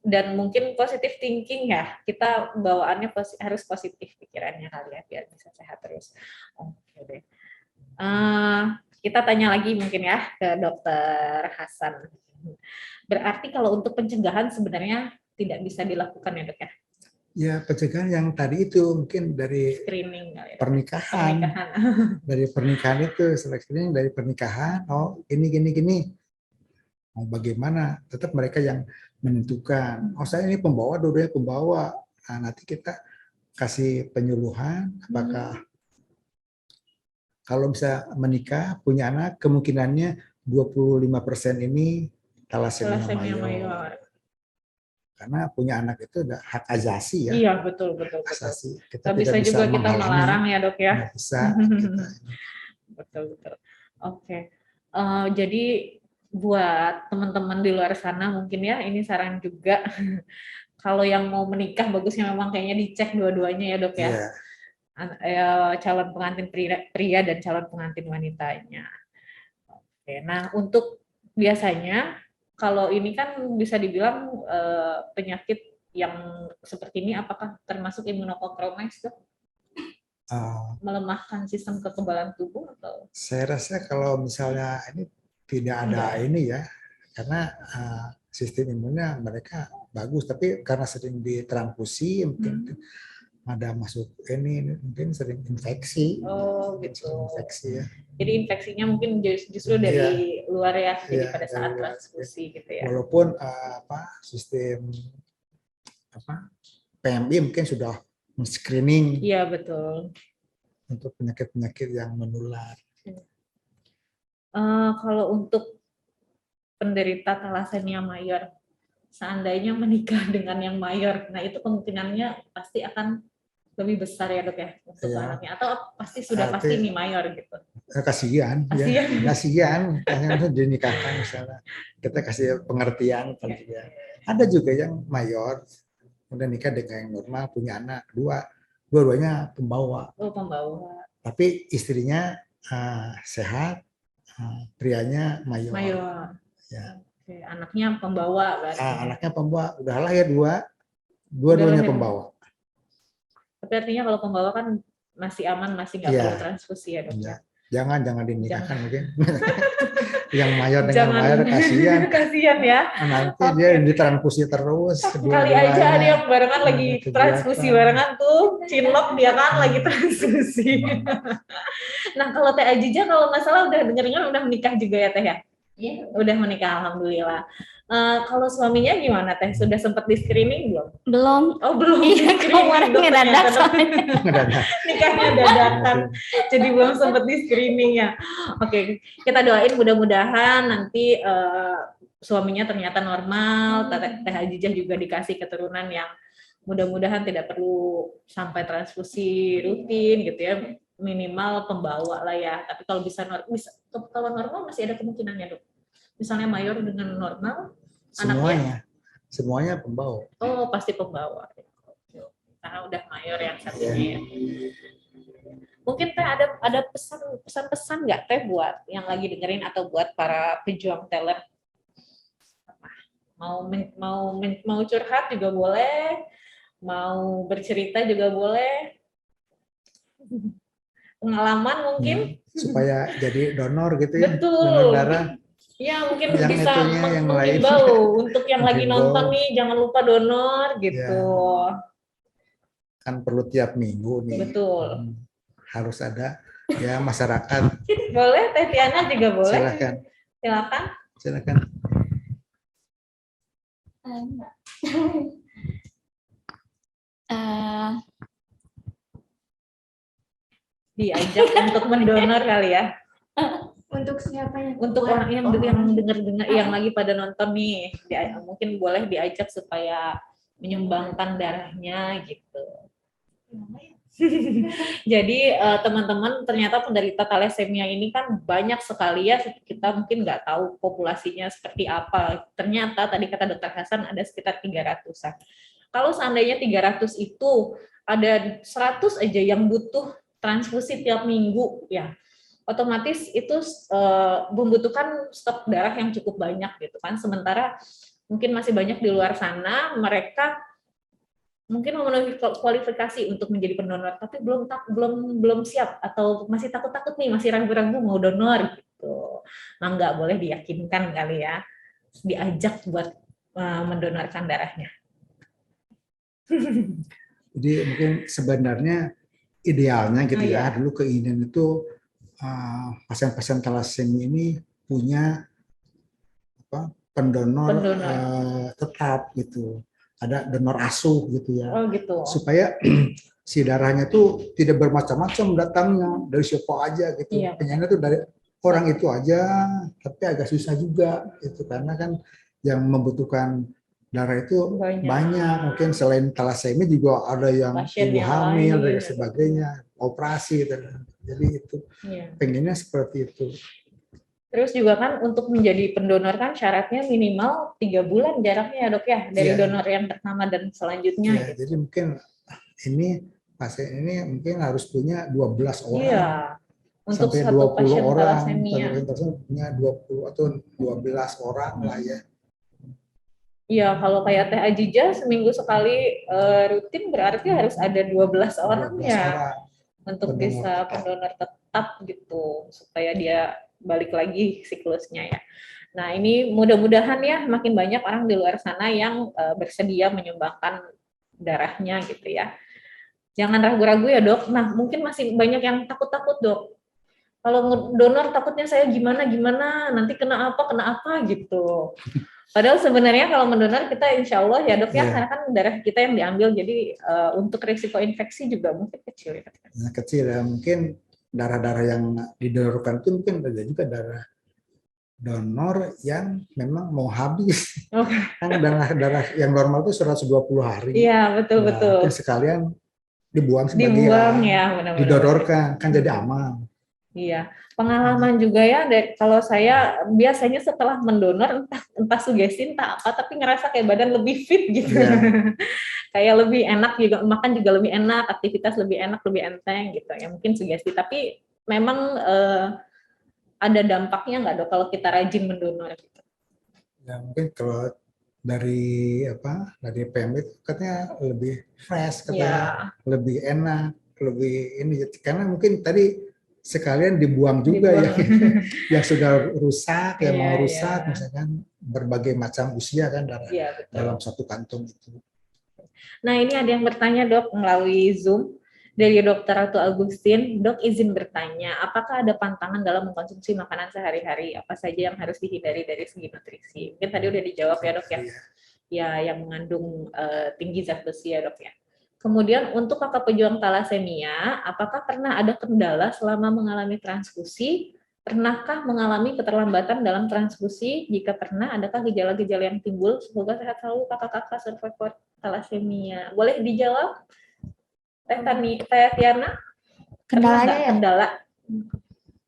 Dan mungkin positive thinking ya, kita bawaannya harus positif pikirannya kali ya, biar bisa sehat terus. Oke deh. Kita tanya lagi mungkin ya ke Dokter Hasan. Berarti kalau untuk pencegahan sebenarnya tidak bisa dilakukan ya Dok ya? Ya, pencegahan yang tadi itu mungkin dari screening pernikahan. Dari pernikahan itu, screening dari pernikahan, gini. Mau bagaimana? Tetap mereka yang menentukan. Saya ini pembawa, dua-duanya pembawa. Nah, nanti kita kasih penyuluhan, apakah kalau bisa menikah, punya anak, kemungkinannya 25% ini thalassemia mayor. Karena punya anak itu udah hak asasi ya. Iya, betul. Asasi. Kita tidak bisa juga kita melarang ya Dok ya. Nggak bisa. Betul. Oke. Jadi buat teman-teman di luar sana mungkin ya, ini saran juga. Kalau yang mau menikah bagusnya memang kayaknya dicek dua-duanya ya Dok ya. Calon pengantin pria dan calon pengantin wanitanya. Oke. Nah, untuk biasanya kalau ini kan bisa dibilang penyakit yang seperti ini apakah termasuk imunokompromis, Dok? Melemahkan sistem kekebalan tubuh atau? Saya rasa kalau misalnya ini tidak ada ini ya, karena sistem imunnya mereka bagus, tapi karena sering ditransfusi mungkin ada masuk ini mungkin sering infeksi. Oh gitu. Infeksi ya. Jadi infeksinya mungkin justru dari luar ya, jadi pada saat transfusi gitu ya. Walaupun sistem PMI mungkin sudah screening. Iya betul. Untuk penyakit-penyakit yang menular. Kalau untuk penderita thalassemia mayor, seandainya menikah dengan yang mayor, nah itu kemungkinannya pasti akan lebih besar ya, Dok ya, untuk anaknya, atau pasti sudah pasti nih mayor gitu. Kasihan. Hanya dinikahkan misalnya, kita kasih pengertian. Ada juga yang mayor, udah nikah dengan yang normal, punya anak dua-duanya pembawa. Oh, pembawa. Tapi istrinya sehat, prianya mayor. Ya. Oke, anaknya pembawa berarti. Anaknya pembawa, udah lahir dua-duanya pembawa. Tapi artinya kalau pembawa kan masih aman, masih nggak perlu transfusi ya, Dok? Ya. Jangan dinikahkan mungkin. Yang mayor dengan mayor kasihan ya. Nanti dia ditransfusi terus. Kali aja ada yang barengan lagi transfusi barengan tuh, cinlok dia kan lagi transfusi. Nah kalau Teh Ajijah kalau nggak salah udah dengar udah menikah juga ya Teh ya? Iya. Udah menikah, alhamdulillah. Kalau suaminya gimana Teh? Sudah sempat di screening belum? Belum. Oh belum. Iya, kemarin dadakan. Nikahnya dadakan. Jadi belum sempat di screening ya. Oke, kita doain mudah-mudahan nanti suaminya ternyata normal. Teh Ajijah juga dikasih keturunan yang mudah-mudahan tidak perlu sampai transfusi rutin gitu ya. Minimal pembawa lah ya. Tapi kalau kalau normal masih ada kemungkinannya, Dok. Misalnya mayor dengan normal, semuanya pembawa. Oh, pasti pembawa. Karena udah mayor yang satunya ya. Mungkin Teh ada pesan-pesan nggak Teh buat yang lagi dengerin atau buat para pejuang teler? Mau curhat juga boleh, mau bercerita juga boleh. Pengalaman mungkin supaya jadi donor gitu ya. Betul. Donor darah. Ya mungkin yang bisa menghimbau untuk yang lagi nonton nih jangan lupa donor gitu. Kan perlu tiap minggu nih. Betul. Harus ada ya masyarakat. Boleh, Teh Tiana juga boleh. Silakan. Diajak untuk mendonor kali ya. Untuk siapa ya? Untuk orang yang dengar yang lagi pada nonton nih, mungkin boleh diajak supaya menyumbangkan darahnya gitu. Jadi teman-teman, ternyata penderita thalassemia ini kan banyak sekali ya, kita mungkin nggak tahu populasinya seperti apa. Ternyata tadi kata Dr. Hasan ada sekitar 300-an. Kalau seandainya 300 itu ada 100 aja yang butuh transfusi tiap minggu ya, otomatis itu membutuhkan stok darah yang cukup banyak gitu kan. Sementara mungkin masih banyak di luar sana mereka mungkin memenuhi kualifikasi untuk menjadi pendonor tapi belum siap atau masih takut-takut nih, masih ragu-ragu mau donor gitu. Nah, nggak boleh diyakinkan kali ya, diajak buat mendonorkan darahnya. Jadi mungkin sebenarnya idealnya gitu ya, dulu keinginan itu pasien-pasien thalassemia ini punya pendonor tetap gitu, ada donor asuh gitu ya, supaya si darahnya tuh tidak bermacam-macam datangnya dari siapa aja gitu, pengennya tuh dari orang itu aja, tapi agak susah juga itu karena kan yang membutuhkan darah itu banyak. Mungkin selain thalassemia juga ada yang ibu hamil dan sebagainya, operasi dan jadi itu pengennya seperti itu. Terus juga kan untuk menjadi pendonor kan syaratnya minimal 3 bulan jaraknya ya Dok ya dari donor yang pertama dan selanjutnya. Gitu. Jadi mungkin ini pasien ini mungkin harus punya 12 orang. Iya. Untuk sampai satu 20 pasien orang, thalassemia. Pasien punya 20 atau 12 orang lah ya. Iya, kalau kayak Teh Ajijah seminggu sekali rutin berarti harus ada 12 orang 12 ya orang untuk pendonor bisa tetap. pendonor tetap gitu supaya dia balik lagi siklusnya ya. Nah, ini mudah-mudahan ya makin banyak orang di luar sana yang bersedia menyumbangkan darahnya gitu ya. Jangan ragu-ragu ya, Dok. Nah, mungkin masih banyak yang takut-takut, Dok. Kalau donor takutnya saya gimana nanti kena apa gitu. Padahal sebenarnya kalau mendonor kita insya Allah ya dok ya, karena kan darah kita yang diambil, jadi untuk risiko infeksi juga mungkin kecil ya. Nah, kecil ya, mungkin darah-darah yang didonorkan itu mungkin ada juga darah donor yang memang mau habis. Kan darah yang normal itu 120 hari. Iya, betul. Mungkin sekalian dibuang sebagian, ya, didonorkan, kan jadi aman. Iya, pengalaman juga ya. Kalau saya biasanya setelah mendonor entah sugesti entah apa, tapi ngerasa kayak badan lebih fit gitu. Kayak lebih enak juga, makan juga lebih enak, aktivitas lebih enak, lebih enteng gitu. Ya mungkin sugesti, tapi memang ada dampaknya nggak dok kalau kita rajin mendonor gitu? Ya mungkin kalau dari PMB itu katanya lebih fresh, katanya lebih enak, lebih ini, karena mungkin tadi sekalian dibuang juga yang sudah rusak, yang mau rusak, misalkan berbagai macam usia kan dalam satu kantung itu. Nah, ini ada yang bertanya dok melalui Zoom dari Dr. Ratu Agustin. Dok, izin bertanya, apakah ada pantangan dalam mengkonsumsi makanan sehari-hari? Apa saja yang harus dihindari dari segi nutrisi? Mungkin tadi udah dijawab ya dok ya. Ya, yang mengandung tinggi zat besi ya dok ya. Kemudian untuk kakak pejuang talasemia, apakah pernah ada kendala selama mengalami transfusi? Pernahkah mengalami keterlambatan dalam transfusi? Jika pernah, adakah gejala-gejala yang timbul? Semoga sehat selalu kakak-kakak survivor talasemia. Boleh dijawab? Teh Tiana? Kendalanya ya? Kendala.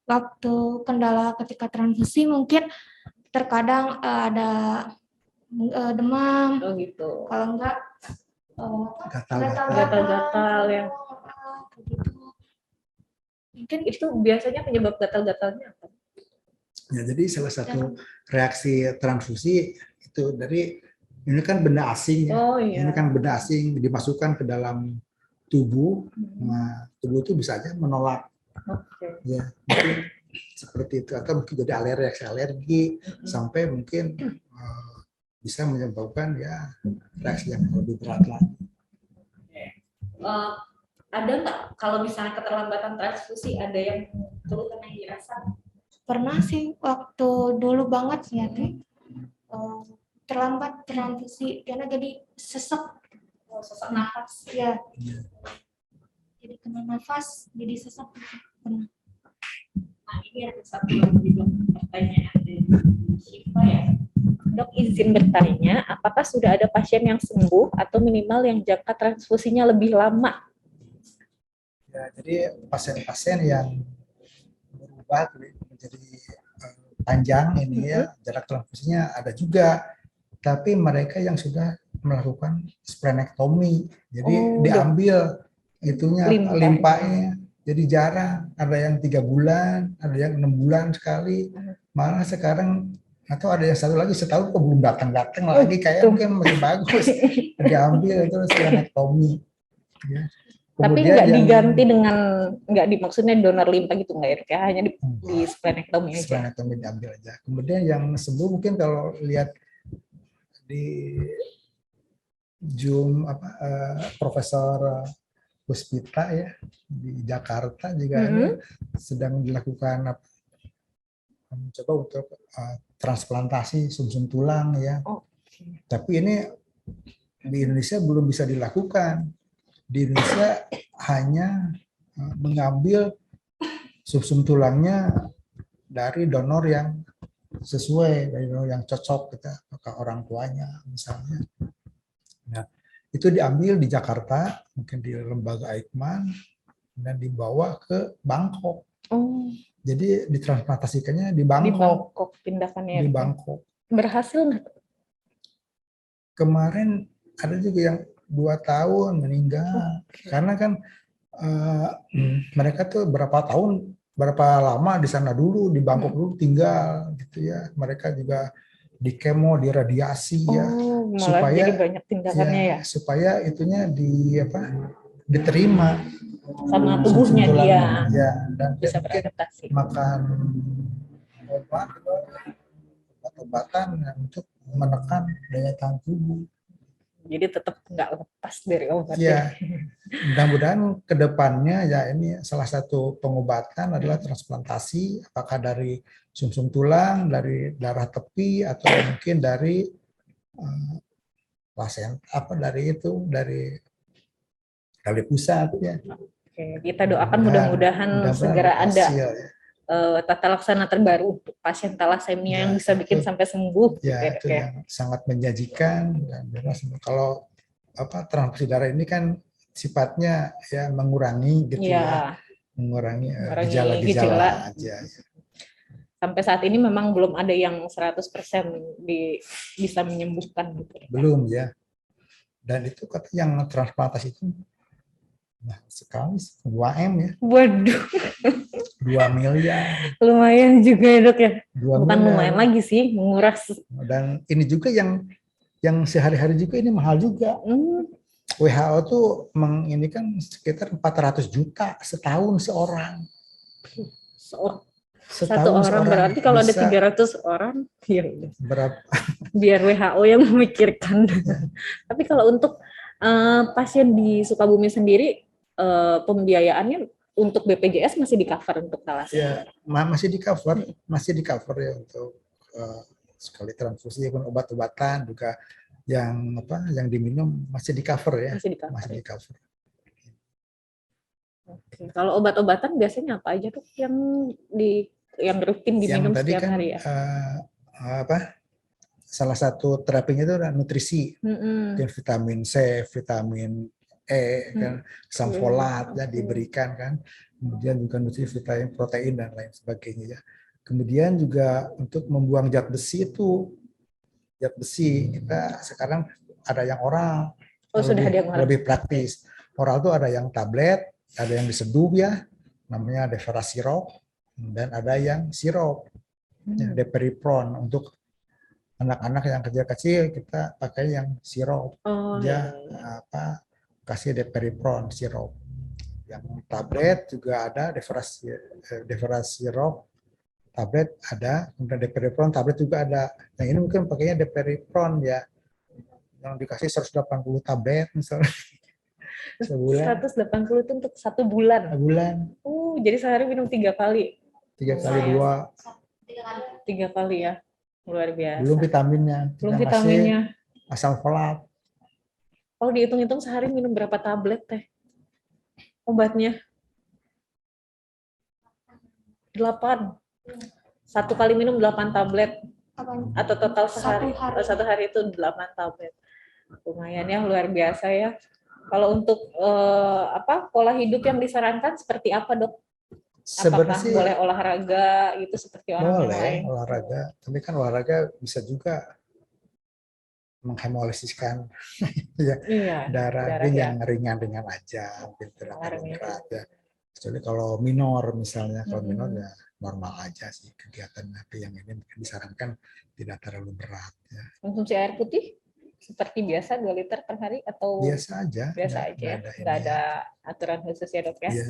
Waktu kendala ketika transfusi mungkin terkadang ada demam. Oh gitu. Kalau enggak gatal-gatal ya. Mungkin itu biasanya penyebab gatal-gatalnya apa? Ya, jadi salah satu reaksi transfusi itu dari ini kan benda asing ya. Ini kan benda asing dimasukkan ke dalam tubuh. Nah, tubuh itu bisa aja menolak. Ya, mungkin seperti itu, atau mungkin jadi reaksi alergi sampai mungkin bisa menyebabkan ya reaksi yang lebih berat lagi. Ada nggak kalau misalnya keterlambatan transfusi ada yang keluhan yang dirasa? Pernah sih waktu dulu banget ya teh terlambat transfusi karena jadi sesak nafas ya. Jadi kena nafas jadi sesak pernah. Nah, ini ada satu lagi pertanyaan dari Syifa ya. Dok, izin bertanya, apakah sudah ada pasien yang sembuh atau minimal yang jangka transfusinya lebih lama? Ya, jadi pasien-pasien yang berubah menjadi panjang ini ya, jarak transfusinya ada juga, tapi mereka yang sudah melakukan splenektomi, jadi diambil itunya limpahnya, jadi jarang, ada yang 3 bulan, ada yang 6 bulan sekali, malah sekarang atau ada yang satu lagi setahun kok belum datang lagi, kayak mungkin masih bagus, diambil itu splenektomi. Ya. Tapi nggak diganti dengan, maksudnya donor limpa gitu nggak ya? Hanya di splenektomi aja. Splenektomi diambil aja. Kemudian yang sembuh mungkin kalau lihat di Zoom Profesor Puspita ya di Jakarta juga sedang dilakukan mencoba untuk transplantasi sumsum tulang ya. Tapi ini di Indonesia belum bisa dilakukan. Di Indonesia hanya mengambil sumsum tulangnya dari donor yang sesuai, dari donor yang cocok kita ke orang tuanya misalnya. Nah, itu diambil di Jakarta, mungkin di lembaga Eijkman, dan dibawa ke Bangkok. Jadi ditransplantasikannya di Bangkok. Di Bangkok pindahannya. Di Bangkok. Berhasil nggak? Kemarin ada juga yang 2 tahun meninggal, karena kan mereka tuh berapa lama di sana dulu, di Bangkok dulu tinggal gitu ya. Mereka juga di kemo, di radiasi ya, malah supaya jadi banyak tindakannya ya, supaya itunya diterima sama tubuhnya dia ya, dan bisa mungkin beradaptasi. makan obat-obatan untuk menekan daya tahan tubuh. Jadi tetap nggak lepas dari obat. Ya, mudah-mudahan kedepannya ya ini salah satu pengobatan adalah transplantasi, apakah dari sumsum tulang, dari darah tepi, atau mungkin dari dari pusat ya. Oke, kita doakan mudah-mudahan segera ada tata laksana terbaru untuk pasien talasemia yang bisa bikin sampai sembuh. Ya, itu yang sangat menjanjikan. Dan kalau transfusi darah ini kan sifatnya ya mengurangi gitu ya, mengurangi gejala-gejala aja. Sampai saat ini memang belum ada yang 100% bisa menyembuhkan gitu. Belum ya. Dan itu kata yang transplantasi itu sekali 2M ya. Waduh. 2 miliar. Lumayan juga ya dok ya. Bukan miliar. Lumayan lagi sih, menguras. Dan ini juga yang sehari-hari juga ini mahal juga. WHO tuh menginikan sekitar 400 juta setahun seorang. Satu orang berarti kalau ada 300 orang, ya berapa? Biar WHO yang memikirkan. Tapi kalau untuk pasien di Sukabumi sendiri, pembiayaannya untuk BPJS masih di cover untuk talasemia? Ya, masih di cover ya untuk sekali transfusi pun obat-obatan juga yang diminum masih di cover ya. Masih di cover. Oke. Kalau obat-obatan biasanya apa aja tuh yang rutin diminum setiap hari ya? Salah satu terapinya itu adalah nutrisi, vitamin C, vitamin E, kan, asam folat ya diberikan kan, kemudian juga nutrisi vitamin protein dan lain sebagainya ya. Kemudian juga untuk membuang zat besi kita sekarang ada yang oral, lebih praktis. Oral itu ada yang tablet, ada yang diseduh ya, namanya Devera Syrup, dan ada yang sirup, Deperipron. Untuk anak-anak yang kecil-kecil kita pakai yang sirup, kasih Deperipron sirup. Yang tablet juga ada Devera Syrup tablet ada, kemudian Deperipron tablet juga ada. Yang ini mungkin pakainya Deperipron ya, yang dikasih 180 tablet misalnya. Sebulan. 180 itu untuk 1 bulan. Jadi sehari minum 3 kali. 3 kali 2. 3 kali ya. Luar biasa. Belum vitaminnya. Asam folat. Kalau dihitung-hitung sehari minum berapa tablet teh? Obatnya? 8. 1 kali minum 8 tablet. Atau total sehari? Satu hari itu 8 tablet. Lumayan ya, luar biasa ya. Kalau untuk pola hidup yang disarankan seperti apa dok? Apakah boleh olahraga itu seperti orang lain? Boleh olahraga, tapi kan olahraga bisa juga menghemolisiskan darah yang ringan-ringan aja, mungkin tidak terlalu berat ya. Kecuali kalau minor misalnya, kalau minor ya normal aja sih kegiatan, tapi yang ini mungkin disarankan tidak terlalu berat ya. Konsumsi air putih seperti biasa 2 liter per hari atau biasa aja? Biasa aja, nggak ada aturan khusus ya dok ya? Iya.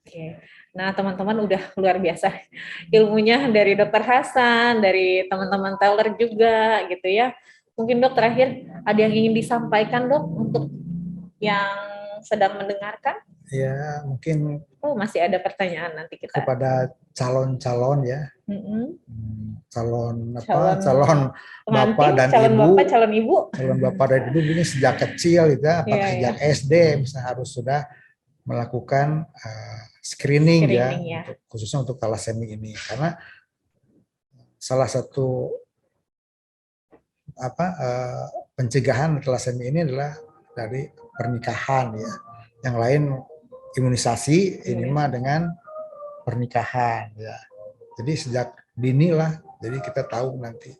Oke, nah teman-teman udah luar biasa ilmunya dari Dokter Hasan, dari teman-teman teller juga gitu ya. Mungkin dok terakhir ada yang ingin disampaikan dok untuk yang sedang mendengarkan? Ya mungkin. Masih ada pertanyaan nanti kita. Kepada calon-calon ya, calon bapak dan ibu, calon bapak dan ibu ini sejak kecil gitu, apakah sejak SD misalnya harus sudah melakukan screening ya, khususnya untuk talasemia ini, karena salah satu pencegahan talasemia ini adalah dari pernikahan ya, yang lain imunisasi, ini mah dengan pernikahan ya. Jadi sejak dini lah, jadi kita tahu nanti.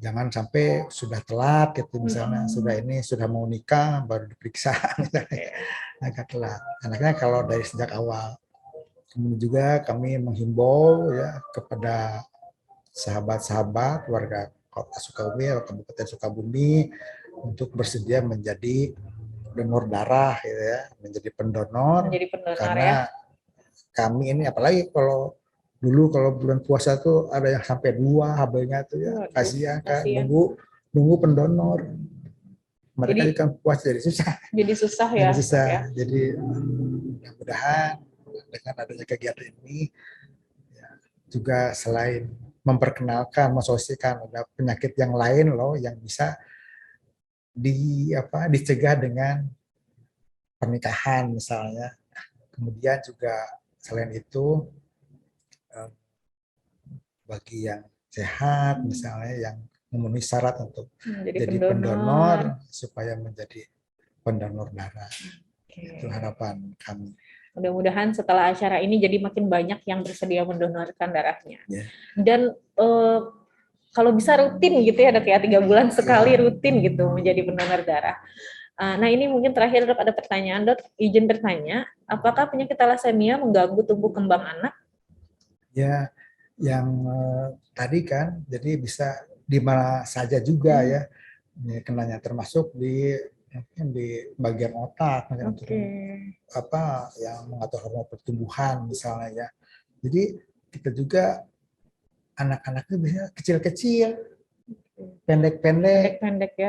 Jangan sampai sudah telat gitu misalnya, sudah mau nikah baru diperiksa agak telat. Anaknya kalau dari sejak awal. Kemudian juga kami menghimbau ya kepada sahabat-sahabat warga Kota Sukabumi atau Kabupaten Sukabumi untuk bersedia menjadi donor darah gitu ya, menjadi pendonor karena ya. Kami ini apalagi kalau dulu kalau bulan puasa tuh ada yang sampai 2 HB-nya tuh ya, kasihan kan nunggu pendonor. Mereka jadi, kan puasa jadi susah. Jadi susah ya. Jadi susah. Ya. Jadi mudah-mudahan dengan adanya kegiatan ini ya, juga selain memperkenalkan, mensosialisasikan ada penyakit yang lain loh yang bisa dicegah dengan pernikahan misalnya. Kemudian juga selain itu bagi yang sehat misalnya yang memenuhi syarat untuk jadi pendonor supaya menjadi pendonor darah. Itu harapan kami. Mudah-mudahan setelah acara ini jadi makin banyak yang bersedia mendonorkan darahnya. Dan kalau bisa rutin gitu ya Dok ya, 3 bulan sekali rutin gitu menjadi pendonor darah. Nah ini mungkin terakhir Dok, ada pertanyaan Dok, izin bertanya, apakah penyakit thalassemia mengganggu tumbuh kembang anak? Ya, yang tadi kan, jadi bisa di mana saja juga ya, kenanya termasuk di bagian otak, yang mengatur hormon pertumbuhan misalnya ya. Jadi kita juga anak-anaknya bisa kecil-kecil, pendek-pendek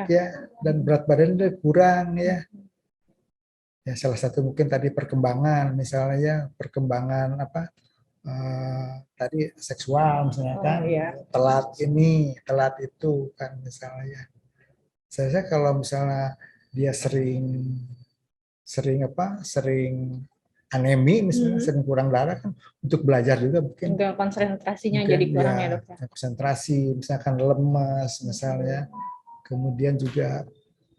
ya, dan berat badannya kurang ya. Ya salah satu mungkin tadi perkembangan misalnya ya, perkembangan tadi seksual misalnya kan, telat ini, telat itu kan misalnya. Saya kalau misalnya dia sering anemi misalnya, sering kurang darah kan, untuk belajar juga mungkin konsentrasinya jadi kurang ya Dok. Konsentrasi misalkan lemas misalnya. Kemudian juga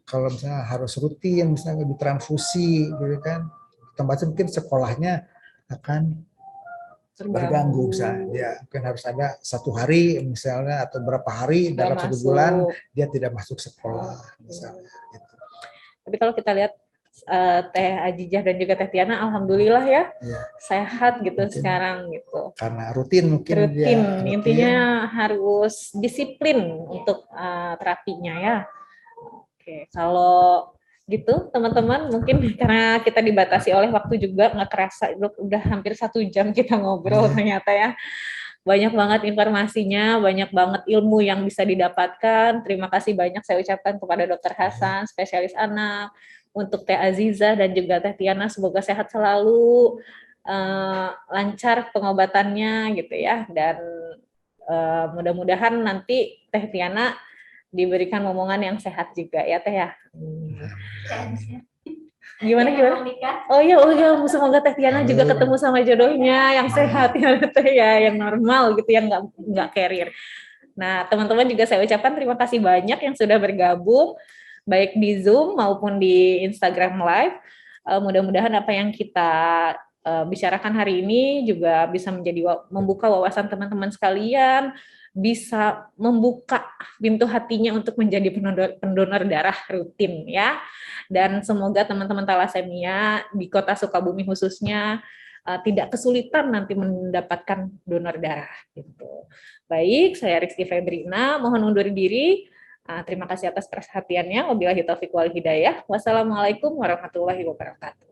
kalau misalnya harus rutin misalnya ditransfusi gitu kan, tambahnya mungkin sekolahnya akan terganggu misalnya, ya mungkin harus ada 1 hari misalnya atau berapa hari dalam 1 bulan dia tidak masuk sekolah misalnya gitu. Tapi kalau kita lihat Teh Azizah dan juga Teh Tiana, alhamdulillah ya, sehat gitu mungkin, sekarang gitu. Karena rutin mungkin rutin. Intinya harus disiplin untuk terapinya ya. Oke, kalau gitu teman-teman, mungkin karena kita dibatasi oleh waktu juga, nggak kerasa udah hampir 1 jam kita ngobrol ternyata ya. Banyak banget informasinya, banyak banget ilmu yang bisa didapatkan. Terima kasih banyak saya ucapkan kepada Dr. Hasan, spesialis anak, untuk Teh Azizah dan juga Teh Tiana, semoga sehat selalu, lancar pengobatannya gitu ya, dan mudah-mudahan nanti Teh Tiana diberikan momongan yang sehat juga ya Teh ya. Gimana? Oh iya, semoga Teh Tiana juga ketemu sama jodohnya yang sehat ya Teh ya, yang normal gitu, yang nggak carrier. Nah teman-teman juga saya ucapkan terima kasih banyak yang sudah bergabung baik di Zoom maupun di Instagram Live. Mudah-mudahan apa yang kita bicarakan hari ini juga bisa membuka wawasan teman-teman sekalian, bisa membuka pintu hatinya untuk menjadi pendonor darah rutin ya. Dan semoga teman-teman thalassemia di Kota Sukabumi khususnya tidak kesulitan nanti mendapatkan donor darah gitu. Baik, saya Rizky Febrina, mohon undur diri. Terima kasih atas perhatiannya. Wabillahi taufiq wal hidayah. Wassalamualaikum warahmatullahi wabarakatuh.